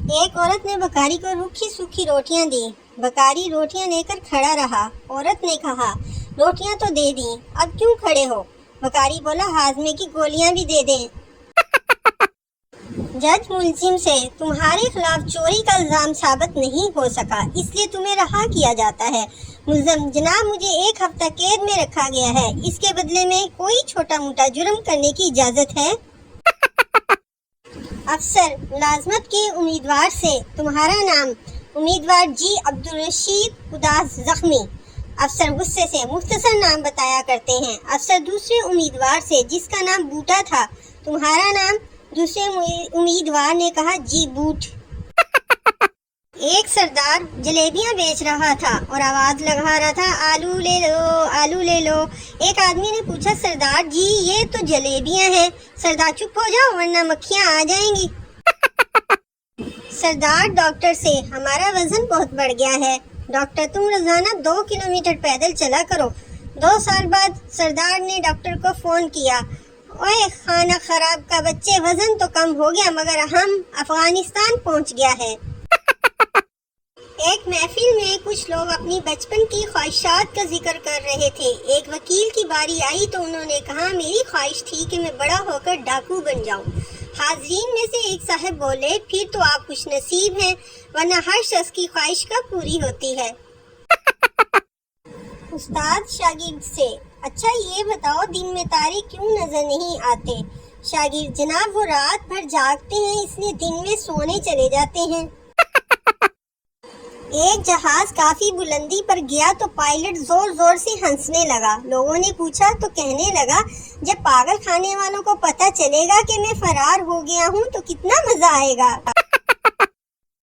ایک عورت نے بکاری کو روکھی سوکھی روٹیاں دی۔ بکاری روٹیاں لے کر کھڑا رہا۔ عورت نے کہا، روٹیاں تو دے دیں، اب کیوں کھڑے ہو؟ بکاری بولا، ہاضمے کی گولیاں بھی دے دیں۔ جج ملزم سے، تمہارے خلاف چوری کا الزام ثابت نہیں ہو سکا، اس لیے تمہیں رہا کیا جاتا ہے۔ ملزم، جناب مجھے 1 ہفتہ قید میں رکھا گیا ہے، اس کے بدلے میں کوئی چھوٹا موٹا جرم کرنے کی اجازت ہے؟ افسر، ملازمت کے امیدوار سے، تمہارا نام؟ امیدوار جی عبدالرشید اداس زخمی۔ افسر غصے سے، مختصر نام بتایا کرتے ہیں۔ افسر دوسرے امیدوار سے، جس کا نام بوٹا تھا، تمہارا نام؟ دوسرے امیدوار نے کہا، جی بوٹ۔ ایک سردار جلیبیاں بیچ رہا تھا اور آواز لگا رہا تھا، آلو لے لو، آلو لے لو۔ ایک آدمی نے پوچھا، سردار جی یہ تو جلیبیاں ہیں۔ سردار، چپ ہو جاؤ ورنہ مکھیاں آ جائیں گی۔ سردار ڈاکٹر سے، ہمارا وزن بہت بڑھ گیا ہے۔ ڈاکٹر، تم روزانہ 2 کلومیٹر پیدل چلا کرو۔ 2 سال بعد سردار نے ڈاکٹر کو فون کیا، اوے خانہ خراب کا بچے، وزن تو کم ہو گیا مگر ہم افغانستان پہنچ گیا ہے۔ ایک محفل میں کچھ لوگ اپنی بچپن کی خواہشات کا ذکر کر رہے تھے۔ ایک وکیل کی باری آئی تو انہوں نے کہا، میری خواہش تھی کہ میں بڑا ہو کر ڈاکو بن جاؤں۔ حاضرین میں سے ایک صاحب بولے، پھر تو آپ خوش نصیب ہیں، ورنہ ہر شخص کی خواہش کب پوری ہوتی ہے؟ استاد شاگرد سے، اچھا یہ بتاؤ دن میں تارے کیوں نظر نہیں آتے؟ شاگرد، جناب وہ رات بھر جاگتے ہیں اس لیے دن میں سونے چلے جاتے ہیں۔ ایک جہاز کافی بلندی پر گیا تو پائلٹ زور زور سے ہنسنے لگا۔ لوگوں نے پوچھا تو کہنے لگا، جب پاگل کھانے والوں کو پتہ چلے گا کہ میں فرار ہو گیا ہوں تو کتنا مزہ آئے گا۔